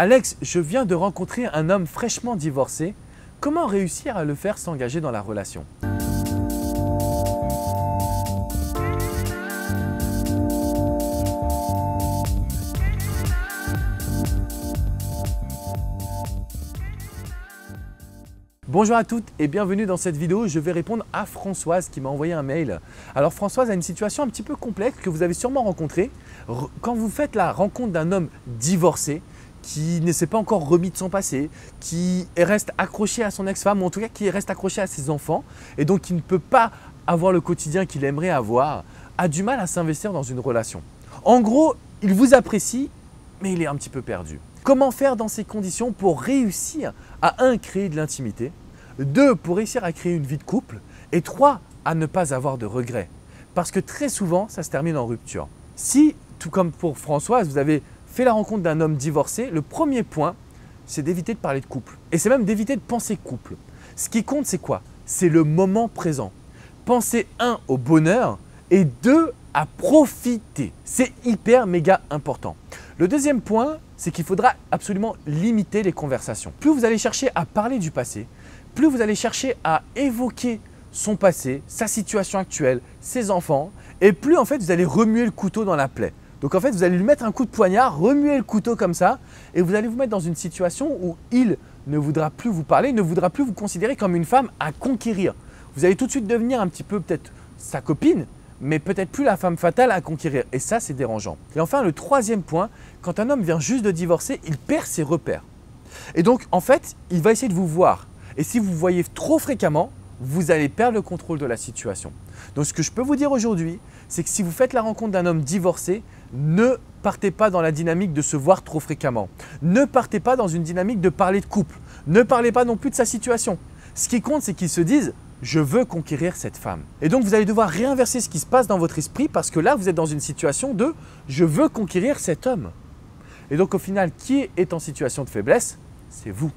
Alex, je viens de rencontrer un homme fraîchement divorcé. Comment réussir à le faire s'engager dans la relation? Bonjour à toutes et bienvenue dans cette vidéo. Je vais répondre à Françoise qui m'a envoyé un mail. Alors Françoise a une situation un petit peu complexe que vous avez sûrement rencontrée. Quand vous faites la rencontre d'un homme divorcé, qui ne s'est pas encore remis de son passé, qui reste accroché à son ex-femme ou en tout cas qui reste accroché à ses enfants et donc qui ne peut pas avoir le quotidien qu'il aimerait avoir, a du mal à s'investir dans une relation. En gros, il vous apprécie mais il est un petit peu perdu. Comment faire dans ces conditions pour réussir à 1. Créer de l'intimité, 2. Pour réussir à créer une vie de couple et 3. À ne pas avoir de regrets. Parce que très souvent, ça se termine en rupture. Si, tout comme pour Françoise, vous avez fait la rencontre d'un homme divorcé, le premier point, c'est d'éviter de parler de couple. Et c'est même d'éviter de penser couple. Ce qui compte, c'est quoi? C'est le moment présent. Pensez 1. Au bonheur et 2. À profiter. C'est hyper méga important. Le deuxième point, c'est qu'il faudra absolument limiter les conversations. Plus vous allez chercher à parler du passé, plus vous allez chercher à évoquer son passé, sa situation actuelle, ses enfants, et plus en fait vous allez remuer le couteau dans la plaie. Donc en fait vous allez lui mettre un coup de poignard, remuer le couteau comme ça, et vous allez vous mettre dans une situation où il ne voudra plus vous parler, ne voudra plus vous considérer comme une femme à conquérir. Vous allez tout de suite devenir un petit peu peut-être sa copine, mais peut-être plus la femme fatale à conquérir. Et ça, c'est dérangeant. Et enfin, le troisième point, quand un homme vient juste de divorcer, il perd ses repères. Et donc, en fait, il va essayer de vous voir. Et si vous voyez trop fréquemment, vous allez perdre le contrôle de la situation. Donc, ce que je peux vous dire aujourd'hui, c'est que si vous faites la rencontre d'un homme divorcé, ne partez pas dans la dynamique de se voir trop fréquemment. Ne partez pas dans une dynamique de parler de couple. Ne parlez pas non plus de sa situation. Ce qui compte, c'est qu'ils se disent « je veux conquérir cette femme ». Et donc, vous allez devoir réinverser ce qui se passe dans votre esprit parce que là, vous êtes dans une situation de « je veux conquérir cet homme ». Et donc, au final, qui est en situation de faiblesse? C'est vous.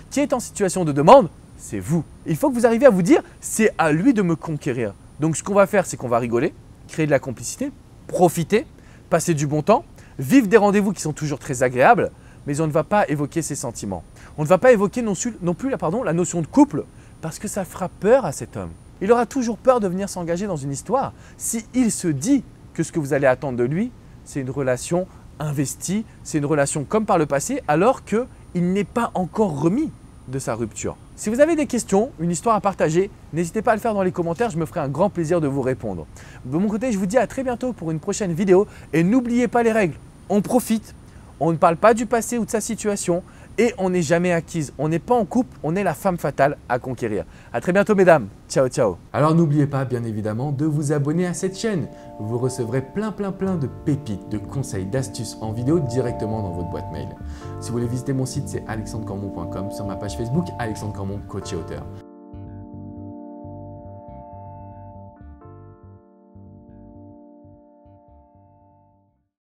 Qui est en situation de demande? C'est vous. Il faut que vous arriviez à vous dire « c'est à lui de me conquérir ». Donc, ce qu'on va faire, c'est qu'on va rigoler, créer de la complicité, profiter, passer du bon temps, vivre des rendez-vous qui sont toujours très agréables, mais on ne va pas évoquer ses sentiments. On ne va pas évoquer non plus la notion de couple parce que ça fera peur à cet homme. Il aura toujours peur de venir s'engager dans une histoire s'il se dit que ce que vous allez attendre de lui, c'est une relation investie, c'est une relation comme par le passé alors qu'il n'est pas encore remis de sa rupture. Si vous avez des questions, une histoire à partager, n'hésitez pas à le faire dans les commentaires, je me ferai un grand plaisir de vous répondre. De mon côté, je vous dis à très bientôt pour une prochaine vidéo et n'oubliez pas les règles. On profite, on ne parle pas du passé ou de sa situation et on n'est jamais acquise. On n'est pas en couple, on est la femme fatale à conquérir. À très bientôt mesdames, ciao ciao. Alors n'oubliez pas bien évidemment de vous abonner à cette chaîne. Vous recevrez plein de pépites, de conseils, d'astuces en vidéo directement dans votre boîte mail. Si vous voulez visiter mon site, c'est alexandrecormon.com, sur ma page Facebook, Alexandre Cormon, coach et auteur.